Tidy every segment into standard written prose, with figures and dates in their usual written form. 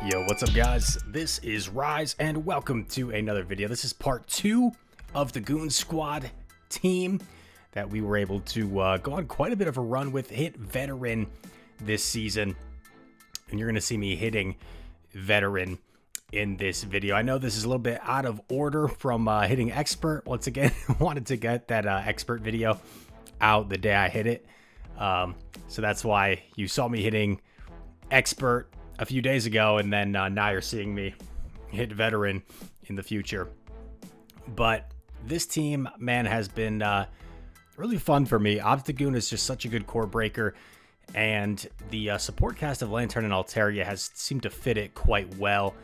Yo, what's up guys? This is Rise and welcome to another video. This is part 2 of the Goon Squad team that we were able to go on quite a bit of a run with, hit Veteran this season. And you're going to see me hitting Veteran in this video. I know this is a little bit out of order from hitting Expert. Once again, wanted to get that Expert video out the day I hit it. So that's why you saw me hitting Expert a few days ago, and then now you're seeing me hit Veteran in the future. But this team, man, has been really fun for me. Obstagoon is just such a good core breaker, and the support cast of Lantern and Altaria has seemed to fit it quite well.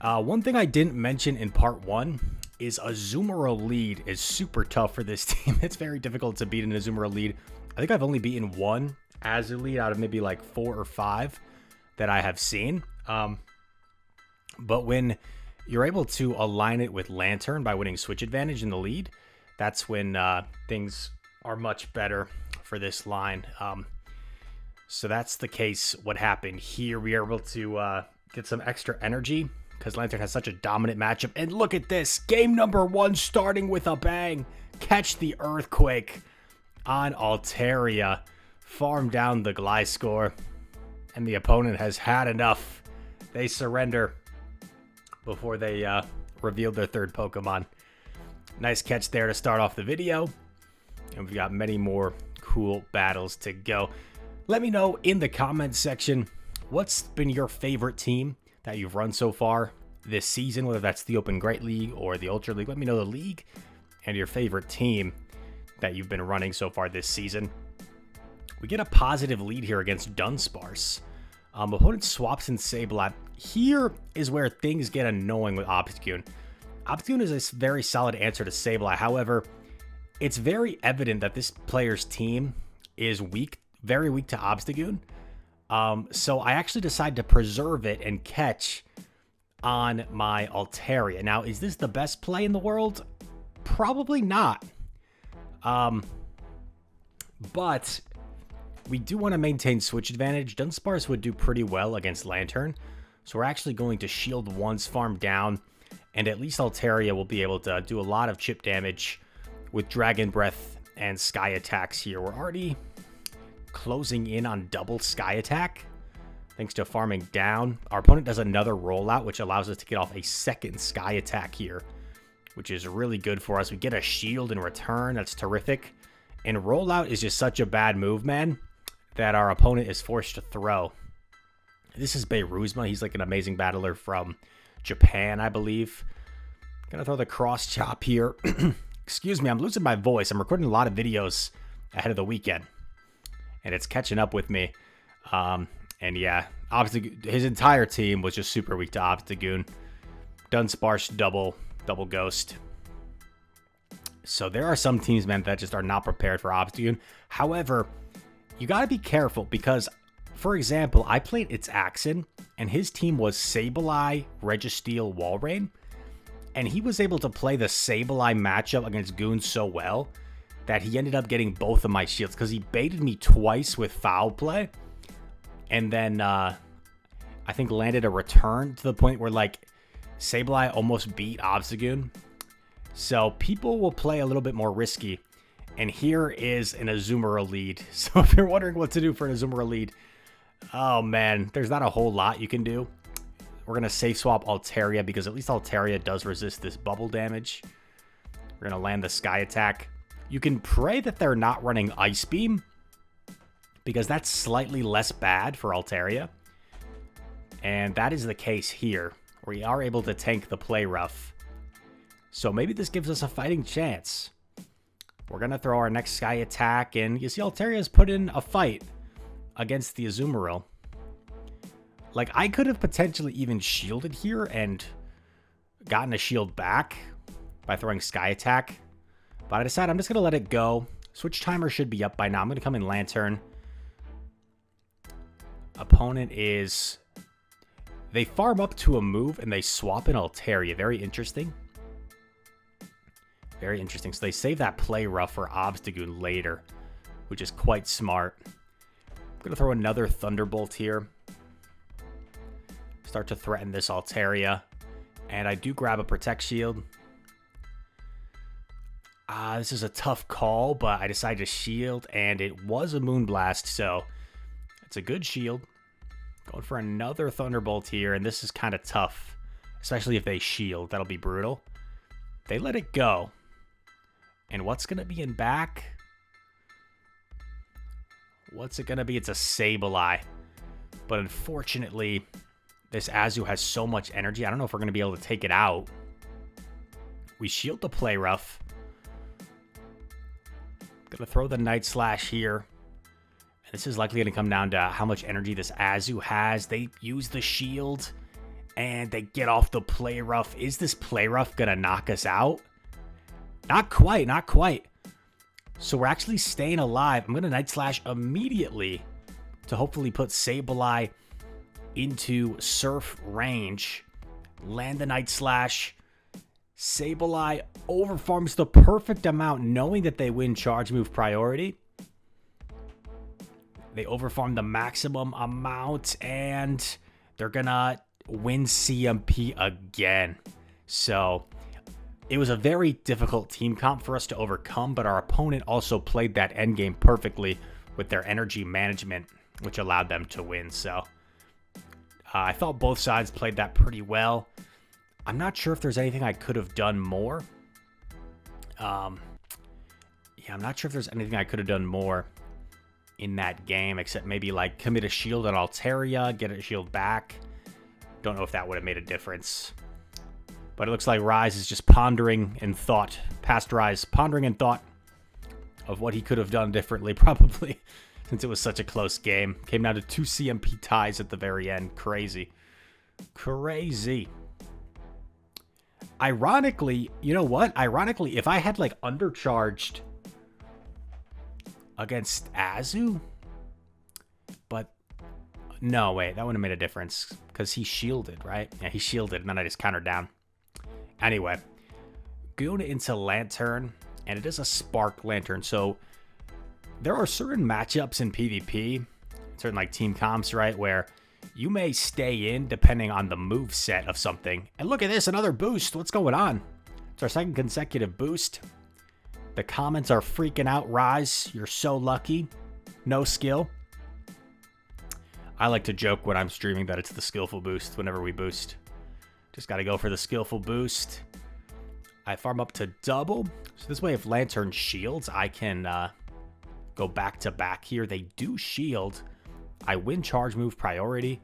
One thing I didn't mention in part 1 is Azumarill lead is super tough for this team. It's very difficult to beat an Azumarill lead. I think I've only beaten one Azu lead out of maybe like 4 or 5 that I have seen. But when you're able to align it with Lantern by winning switch advantage in the lead, that's when things are much better for this line. So that's the case. What happened here, we are able to get some extra energy because Lantern has such a dominant matchup. And look at this, game number 1 starting with a bang. Catch the Earthquake on Altaria. Farm down the Gliscor. And the opponent has had enough. They surrender before they revealed their third Pokemon. Nice catch there to start off the video. And we've got many more cool battles to go. Let me know in the comments section, what's been your favorite team that you've run so far this season, whether that's the Open Great League or the Ultra League. Let me know the league and your favorite team that you've been running so far this season. We get a positive lead here against Dunsparce. Opponent swaps in Sableye. Here is where things get annoying with Obstagoon. Obstagoon is a very solid answer to Sableye. However, it's very evident that this player's team is weak, very weak to Obstagoon. So I actually decided to preserve it and catch on my Altaria. Now, is this the best play in the world? Probably not. But we do want to maintain switch advantage. Dunsparce would do pretty well against Lantern. So we're actually going to shield once, farm down, and at least Altaria will be able to do a lot of chip damage with Dragon Breath and Sky Attacks here. We're already closing in on double Sky Attack thanks to farming down. Our opponent does another rollout, which allows us to get off a second Sky Attack here, which is really good for us. We get a shield in return. That's terrific. And rollout is just such a bad move, man, that our opponent is forced to throw. This is Beiruzma. He's like an amazing battler from Japan, I believe. Gonna throw the cross chop here. Excuse me, I'm losing my voice. I'm recording a lot of videos ahead of the weekend, and it's catching up with me. And yeah, his entire team was just super weak to Obstagoon. Dunsparce double ghost. So there are some teams, man, that just are not prepared for Obstagoon. However, you got to be careful because, for example, I played its Axon, and his team was Sableye, Registeel, Walrein, and he was able to play the Sableye matchup against Goon so well that he ended up getting both of my shields because he baited me twice with Foul Play, and then I think landed a return to the point where, like, Sableye almost beat Obstagoon. So people will play a little bit more risky. And here is an Azumarill lead. So if you're wondering what to do for an Azumarill lead, oh man, there's not a whole lot you can do. We're going to safe swap Altaria because at least Altaria does resist this bubble damage. We're going to land the Sky Attack. You can pray that they're not running Ice Beam because that's slightly less bad for Altaria. And that is the case here. We are able to tank the Play Rough. So maybe this gives us a fighting chance. We're going to throw our next Sky Attack, and you see Altaria's put in a fight against the Azumarill. Like, I could have potentially even shielded here and gotten a shield back by throwing Sky Attack. But I decided I'm just going to let it go. Switch timer should be up by now. I'm going to come in Lantern. Opponent is... They farm up to a move, and they swap in Altaria. Very interesting. Very interesting. So they save that Play Rough for Obstagoon later, which is quite smart. I'm going to throw another Thunderbolt here. start to threaten this Altaria. And I do grab a Protect Shield. This is a tough call, but I decided to shield, and it was a Moonblast, so it's a good shield. Going for another Thunderbolt here, and this is kind of tough, especially if they shield. That'll be brutal. They let it go. And what's going to be in back? What's it going to be? It's a Sableye. But unfortunately, this Azu has so much energy. I don't know if we're going to be able to take it out. We shield the Play Rough. Gonna throw the Night Slash here. And this is likely going to come down to how much energy this Azu has. They use the shield. And they get off the Play Rough. Is this Play Rough going to knock us out? Not quite, not quite. So we're actually staying alive. I'm going to Night Slash immediately to hopefully put Sableye into Surf range. Land the Night Slash. Sableye overfarms the perfect amount, knowing that they win Charge Move priority. They overfarm the maximum amount, and they're going to win CMP again. So it was a very difficult team comp for us to overcome, but our opponent also played that endgame perfectly with their energy management, which allowed them to win. So I thought both sides played that pretty well. I'm not sure if there's anything I could have done more. I'm not sure if there's anything I could have done more in that game, except maybe like commit a shield on Altaria, get a shield back. Don't know if that would have made a difference. But it looks like Rise is just pondering in thought. Past Rise, pondering in thought of what he could have done differently, probably, since it was such a close game. Came down to 2 CMP ties at the very end. Crazy. Crazy. Ironically, you know what? Ironically, if I had like undercharged against Azu, but no, wait, that wouldn't have made a difference because he shielded, right? Yeah, he shielded, and then I just countered down. Anyway, Goon into Lantern, and it is a Spark Lantern. So there are certain matchups in PvP, certain like team comps, right, where you may stay in depending on the move set of something. And look at this, another boost. What's going on? It's our second consecutive boost. The comments are freaking out. Rise, you're so lucky. No skill. I like to joke when I'm streaming that it's the skillful boost whenever we boost. Just got to go for the skillful boost. I farm up to double. So this way, if Lantern shields, I can go back to back here. They do shield. I win Charge Move priority.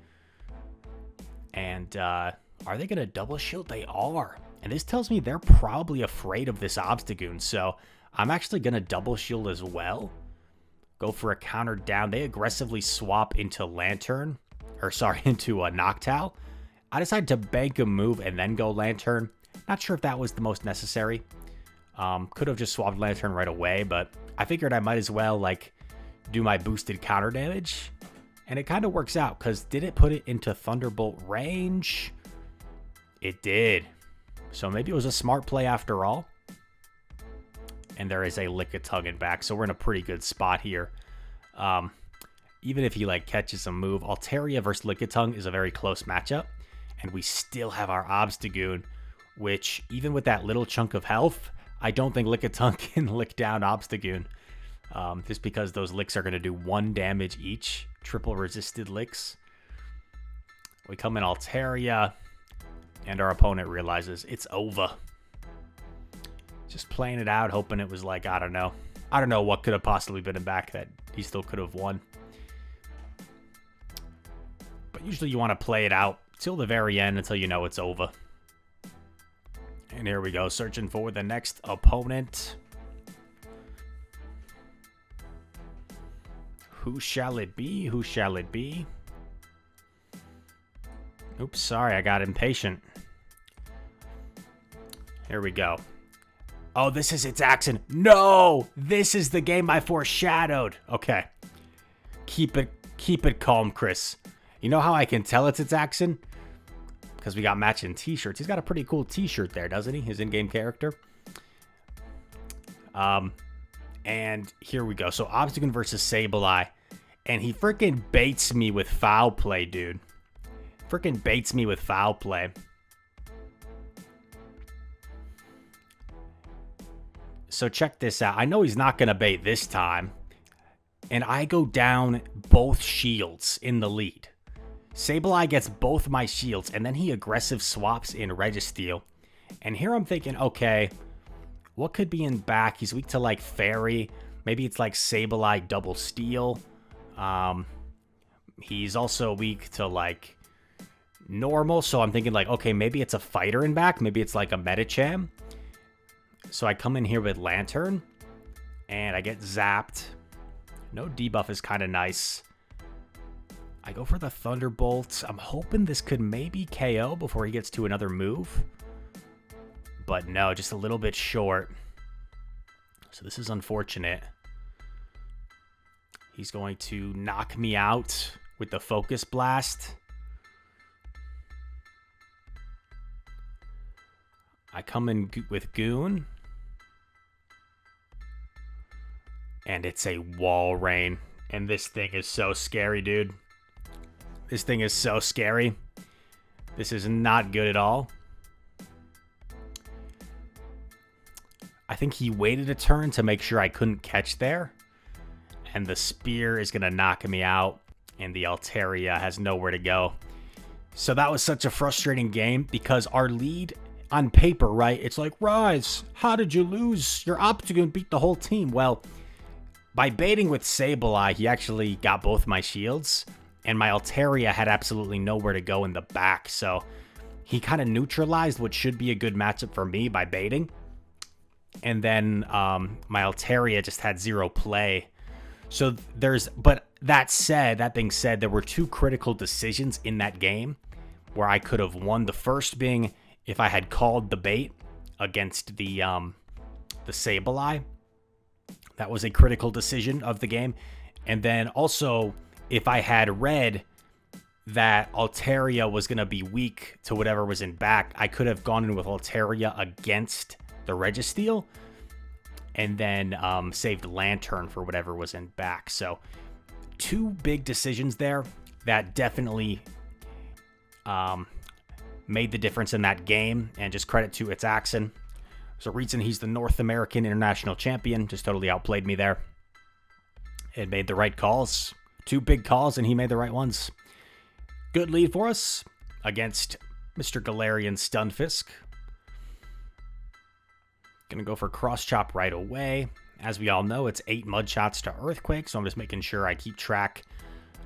And are they going to double shield? They are. And this tells me they're probably afraid of this Obstagoon. So I'm actually going to double shield as well. Go for a counter down. They aggressively swap into Lantern. Or sorry, into a Noctowl. I decided to bank a move and then go Lantern. Not sure if that was the most necessary. Could have just swapped Lantern right away. But I figured I might as well like do my boosted counter damage. And it kind of works out, because did it put it into Thunderbolt range? It did. So maybe it was a smart play after all. And there is a Lickitung in back, so we're in a pretty good spot here. Even if he like catches a move, Altaria versus Lickitung is a very close matchup. And we still have our Obstagoon, which even with that little chunk of health, I don't think Lickitung can lick down Obstagoon. Just because those licks are going to do 1 damage each. Triple resisted licks. We come in Altaria, and our opponent realizes it's over. Just playing it out, hoping it was like, I don't know. I don't know what could have possibly been in back that he still could have won. But usually you want to play it out till the very end until you know it's over. And here we go, searching for the next opponent. Who shall it be? Who shall it be? Oops, sorry, I got impatient. Here we go. Oh, this is its accent. No! This is the game I foreshadowed. Okay. Keep it calm, Chris. You know how I can tell it's its accent? Because we got matching t-shirts. He's got a pretty cool t-shirt there, doesn't he? His in-game character. And here we go. So Obstagoon versus Sableye. And he freaking baits me with foul play, dude. Freaking baits me with foul play. So check this out. I know he's not going to bait this time. And I go down both shields in the lead. Sableye gets both my shields, and then he aggressive swaps in Registeel. And here I'm thinking, okay, what could be in back? He's weak to like Fairy. Maybe it's like Sableye double Steel. He's also weak to like normal. So I'm thinking like, okay, maybe it's a fighter in back. Maybe it's like a Medicham. So I come in here with Lantern and I get zapped. No debuff is kind of nice. I go for the Thunderbolt. I'm hoping this could maybe KO before he gets to another move. But no, just a little bit short. So this is unfortunate. He's going to knock me out with the Focus Blast. I come in with Goon. And it's a Wall Rain. And this thing is so scary, dude. This thing is so scary. This is not good at all. I think he waited a turn to make sure I couldn't catch there. And the Spear is going to knock me out. And the Altaria has nowhere to go. So that was such a frustrating game because our lead on paper, right? It's like, Rise, how did you lose? Your Obstagoon beat the whole team. Well, by baiting with Sableye, he actually got both my shields. And my Altaria had absolutely nowhere to go in the back. So he kind of neutralized what should be a good matchup for me by baiting. And then my Altaria just had zero play. So but that being said, there were two critical decisions in that game where I could have won. The first being if I had called the bait against the Sableye. That was a critical decision of the game. And then also, if I had read that Altaria was going to be weak to whatever was in back, I could have gone in with Altaria against the Registeel and then saved Lantern for whatever was in back. So two big decisions there that definitely made the difference in that game, and just credit to Itzaxon. There's a reason he's the North American International Champion. Just totally outplayed me there. It made the right calls. Two big calls, and he made the right ones. Good lead for us against Mr. Galarian Stunfisk. Gonna go for Cross Chop right away. As we all know, it's 8 Mud Shots to Earthquake, so I'm just making sure I keep track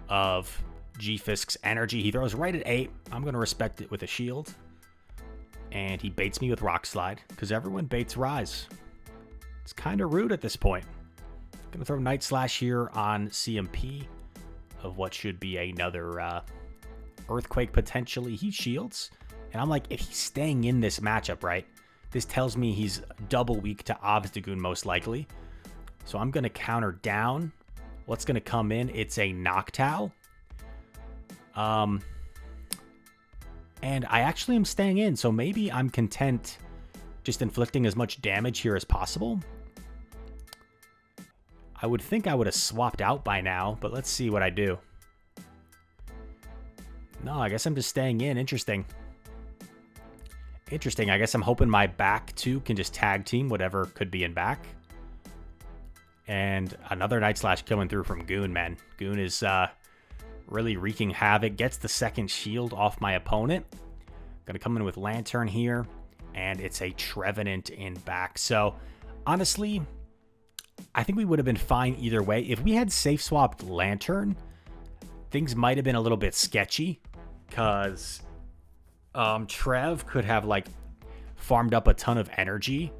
of G-Fisk's energy. He throws right at 8. I'm gonna respect it with a shield. And he baits me with Rock Slide, because everyone baits Rise. It's kind of rude at this point. Gonna throw Night Slash here on CMP of what should be another Earthquake potentially. He shields. And I'm like, if he's staying in this matchup, right? This tells me he's double weak to Obstagoon most likely. So I'm going to counter down. What's going to come in? It's a Noctowl. And I actually am staying in, so maybe I'm content just inflicting as much damage here as possible. I would think I would have swapped out by now, but let's see what I do. No, I guess I'm just staying in. Interesting. Interesting. I guess I'm hoping my back two can just tag team whatever could be in back. And another Night Slash coming through from Goon, man. Goon is really wreaking havoc. Gets the second shield off my opponent. Gonna come in with Lantern here. And it's a Trevenant in back. So, honestly, I think we would have been fine either way. If we had safe swapped Lantern, things might have been a little bit sketchy. Because Trev could have, like, farmed up a ton of energy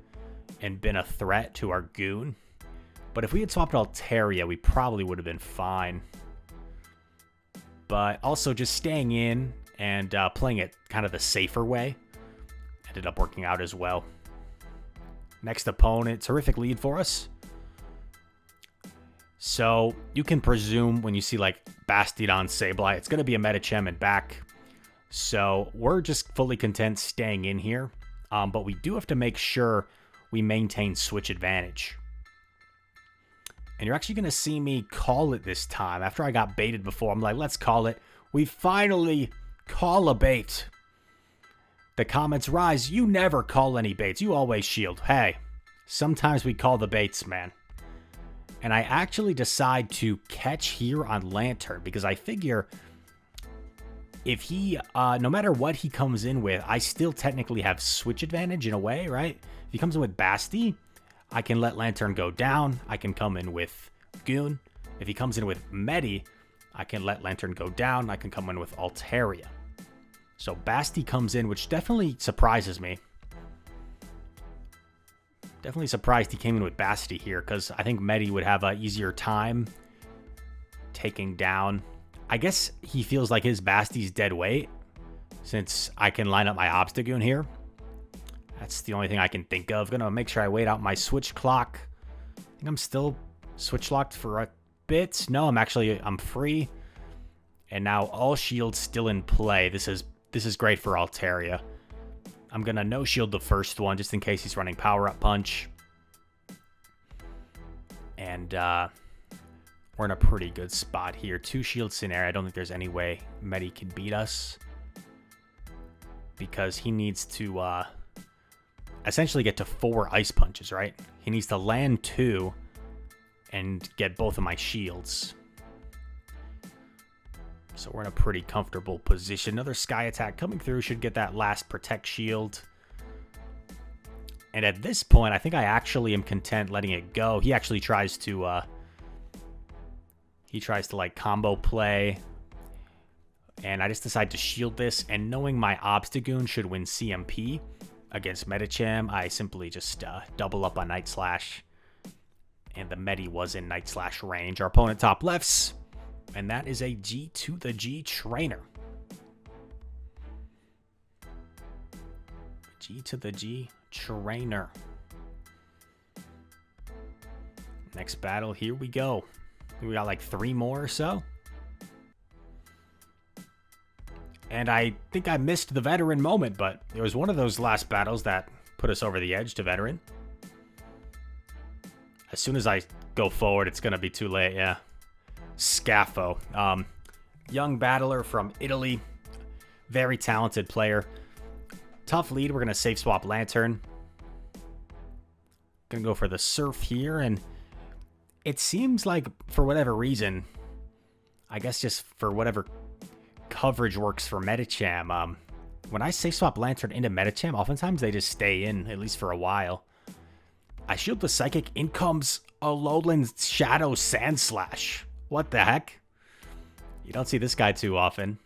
and been a threat to our Goon. But if we had swapped Altaria, we probably would have been fine. But also just staying in and playing it kind of the safer way ended up working out as well. Next opponent, terrific lead for us. So you can presume when you see like Bastiodon, Sableye, it's going to be a Medicham and back. So we're just fully content staying in here. But we do have to make sure we maintain switch advantage. And you're actually going to see me call it this time. After I got baited before, I'm like, let's call it. We finally Call a bait. The comments rise. You never call any baits. You always shield. Hey, sometimes we call the baits, man. And I actually decide to catch here on Lantern because I figure if he, no matter what he comes in with, I still technically have switch advantage in a way, right? If he comes in with Basti, I can let Lantern go down. I can come in with Goon. If he comes in with Medi, I can let Lantern go down. I can come in with Altaria. So Basti comes in, which definitely surprises me. Definitely surprised he came in with Basti here, because I think Medi would have an easier time taking down. I guess he feels like his Basti's dead weight, since I can line up my Obstagoon here. That's the only thing I can think of. Gonna make sure I wait out my switch clock. I think I'm still switch locked for a bit. No, I'm free. And now all shields still in play. This is great for Altaria. I'm going to no-shield the first one just in case he's running Power-Up Punch. And we're in a pretty good spot here. 2 shields in air. I don't think there's any way Medi can beat us. Because he needs to essentially get to 4 Ice Punches, right? He needs to land 2 and get both of my shields. So we're in a pretty comfortable position. Another Sky Attack coming through should get that last Protect Shield. And at this point, I think I actually am content letting it go. He actually tries to, like combo play. And I just decide to shield this. And knowing my Obstagoon should win CMP against Medicham, I simply just double up on Night Slash. And the Medi was in Night Slash range. Our opponent top lefts. And that is a G to the G trainer. G to the G trainer. Next battle, here we go. We got like 3 more or so. And I think I missed the veteran moment, but it was one of those last battles that put us over the edge to veteran. As soon as I go forward, it's going to be too late, yeah. Scaffo, young battler from Italy, very talented player. Tough lead. We're going to safe swap Lantern. Going to go for the Surf here, and it seems like for whatever reason, I guess just for whatever coverage works for Medicham, when I safe swap Lantern into Medicham, oftentimes they just stay in, at least for a while. I shield the Psychic, in comes a Lowland Shadow Sandslash. What the heck? You don't see this guy too often.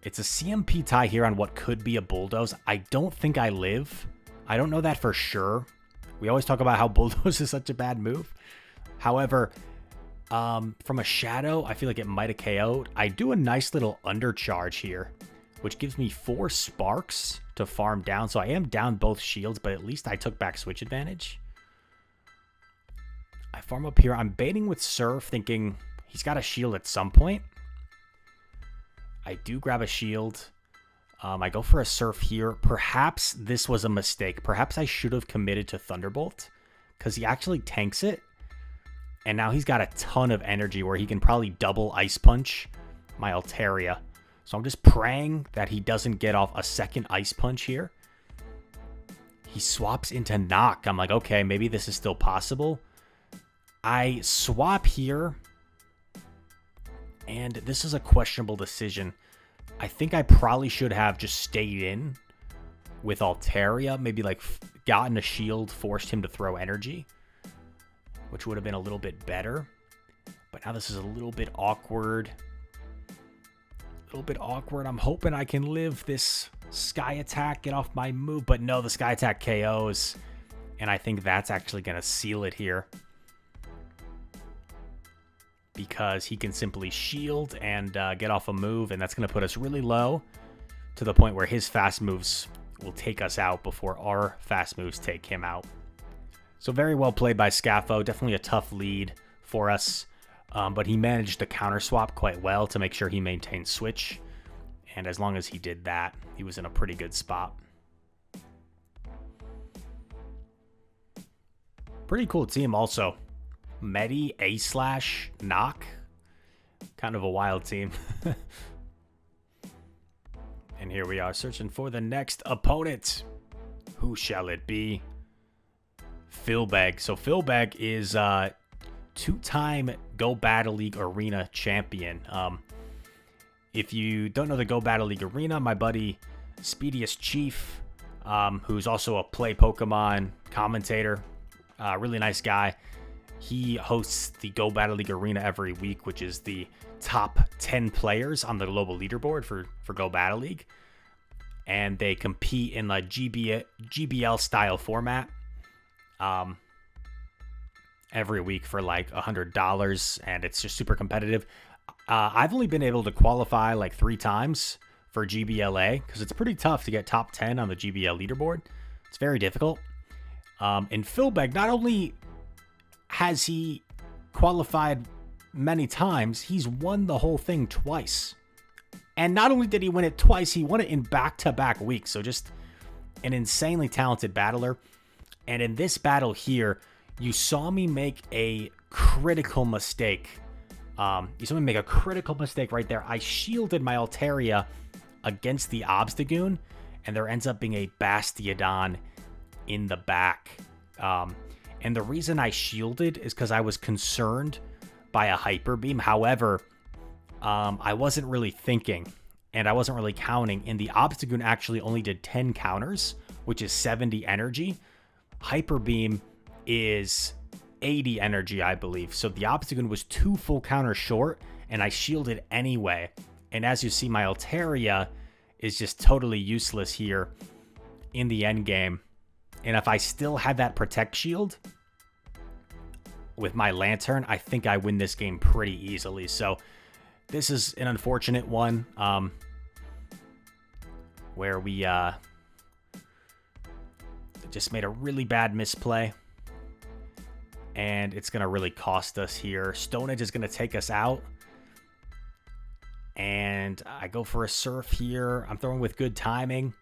It's a CMP tie here on what could be a Bulldoze. I don't think I live. I don't know that for sure. We always talk about how Bulldoze is such a bad move. However, from a Shadow, I feel like it might have KO'd. I do a nice little undercharge here, which gives me 4 Sparks to farm down. So I am down both shields, but at least I took back switch advantage. I farm up here. I'm baiting with Surf, thinking he's got a shield at some point. I do grab a shield. I go for a Surf here. Perhaps this was a mistake. Perhaps I should have committed to Thunderbolt, because he actually tanks it. And now he's got a ton of energy where he can probably double Ice Punch my Altaria. So I'm just praying that he doesn't get off a second Ice Punch here. He swaps into Knock. I'm like, okay, maybe this is still possible. I swap here, and this is a questionable decision. I think I probably should have just stayed in with Altaria, maybe like gotten a shield, forced him to throw energy, which would have been a little bit better. But now this is a little bit awkward. I'm hoping I can live this Sky Attack, get off my move, but no, the Sky Attack KOs, and I think that's actually going to seal it here, because he can simply shield and get off a move, and that's going to put us really low to the point where his fast moves will take us out before our fast moves take him out. So very well played by Scaffo. Definitely a tough lead for us, but he managed to counter swap quite well to make sure he maintained switch, and as long as he did that, he was in a pretty good spot. Pretty cool team also. Medi, A/Knock. Kind of a wild team. And here we are searching for the next opponent. Who shall it be? Philbeg. So Philbeg is two-time Go Battle League Arena champion. If you don't know the Go Battle League Arena, my buddy Speediest Chief, who's also a Play Pokemon commentator, really nice guy. He hosts the Go Battle League Arena every week, which is the top 10 players on the global leaderboard for Go Battle League. And they compete in the GBL style format every week for like $100, and it's just super competitive. I've only been able to qualify like 3 times for GBLA because it's pretty tough to get top 10 on the GBL leaderboard. It's very difficult. And Philbeg, not only has he qualified many times, he's won the whole thing twice. And not only did he win it twice, he won it in back-to-back weeks. So just an insanely talented battler. And in this battle here, you saw me make a critical mistake. You saw me make a critical mistake right there. I shielded my Altaria against the Obstagoon, and there ends up being a Bastiodon in the back. And the reason I shielded is because I was concerned by a Hyper Beam. However, I wasn't really thinking, and I wasn't really counting. And the Obstagoon actually only did 10 counters, which is 70 energy. Hyper Beam is 80 energy, I believe. So the Obstagoon was 2 full counters short, and I shielded anyway. And as you see, my Altaria is just totally useless here in the end game. And if I still had that Protect Shield with my Lantern, I think I win this game pretty easily. So this is an unfortunate one where we just made a really bad misplay. And it's going to really cost us here. Stone Edge is going to take us out. And I go for a Surf here. I'm throwing with good timing.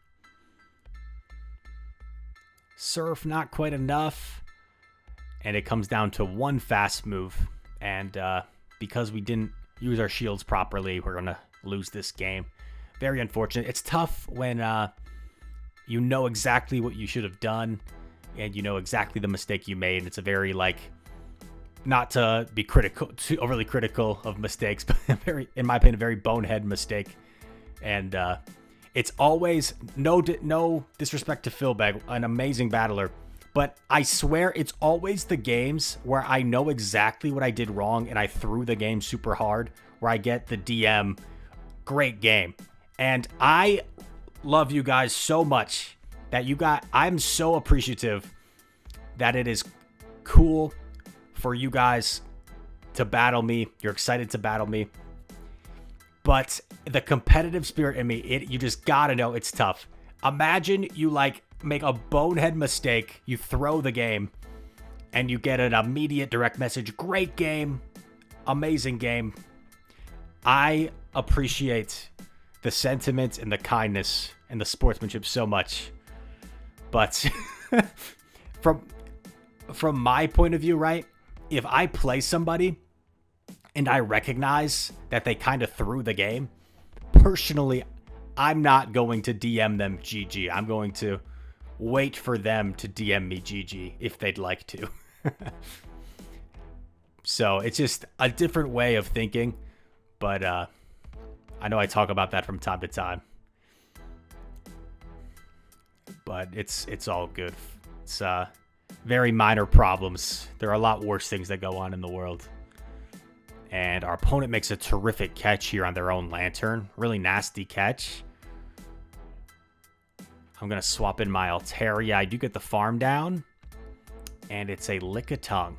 Surf, not quite enough. And it comes down to 1 fast move. And because we didn't use our shields properly, we're going to lose this game. Very unfortunate. It's tough when you know exactly what you should have done. And you know exactly the mistake you made. And it's a very, like, not to be critical, too overly critical of mistakes, but very, in my opinion, a very bonehead mistake. And it's always, no disrespect to Philbeg, an amazing battler, but I swear it's always the games where I know exactly what I did wrong and I threw the game super hard, where I get the DM, great game. And I love you guys so much that I'm so appreciative that it is cool for you guys to battle me. You're excited to battle me. But the competitive spirit in me, you just gotta know it's tough. Imagine you make a bonehead mistake, you throw the game, and you get an immediate direct message. Great game. Amazing game. I appreciate the sentiment and the kindness and the sportsmanship so much. But from my point of view, right? If I play somebody and I recognize that they kind of threw the game, personally, I'm not going to DM them GG. I'm going to wait for them to DM me GG if they'd like to. So it's just a different way of thinking. But I know I talk about that from time to time. But it's all good. It's very minor problems. There are a lot worse things that go on in the world. And our opponent makes a terrific catch here on their own Lantern. Really nasty catch. I'm going to swap in my Altaria. I do get the farm down. And it's a Lickitung.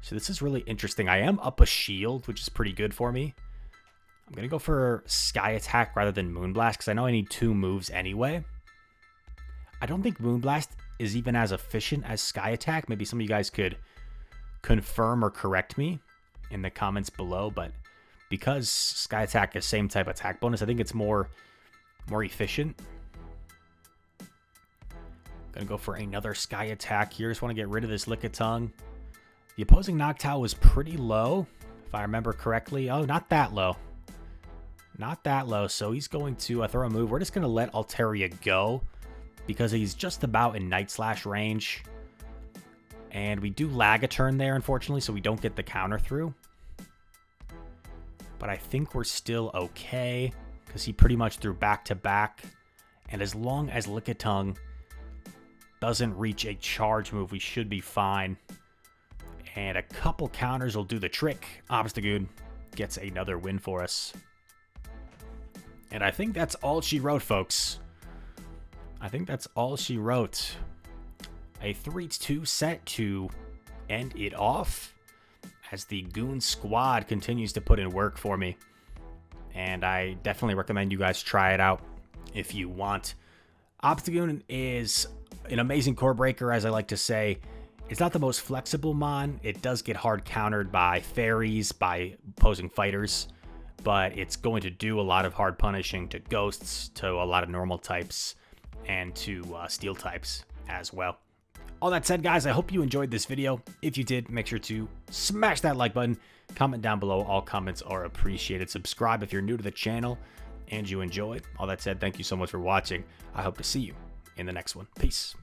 So this is really interesting. I am up a shield, which is pretty good for me. I'm going to go for Sky Attack rather than Moonblast, because I know I need 2 moves anyway. I don't think Moonblast is even as efficient as Sky Attack. Maybe some of you guys could confirm or correct me in the comments below, but because Sky Attack is same type attack bonus, I think it's more efficient. Gonna go for another Sky Attack here. Just want to get rid of this Lickitung. The opposing Noctowl was pretty low if I remember correctly. Oh, not that low. Not that low. So he's going to throw a move. We're just going to let Altaria go because he's just about in Night Slash range. And we do lag a turn there, unfortunately, so we don't get the counter through. But I think we're still okay because he pretty much threw back-to-back. And as long as Lickitung doesn't reach a charge move, we should be fine. And a couple counters will do the trick. Obstagoon gets another win for us. And I think that's all she wrote, folks. I think that's all she wrote. A 3-2 set to end it off as the Goon Squad continues to put in work for me. And I definitely recommend you guys try it out if you want. Obstagoon is an amazing core breaker, as I like to say. It's not the most flexible mon. It does get hard countered by fairies, by opposing fighters, but it's going to do a lot of hard punishing to ghosts, to a lot of normal types, and to steel types as well. All that said, guys, I hope you enjoyed this video. If you did, make sure to smash that like button. Comment down below. All comments are appreciated. Subscribe if you're new to the channel and you enjoyed. All that said, thank you so much for watching. I hope to see you in the next one. Peace.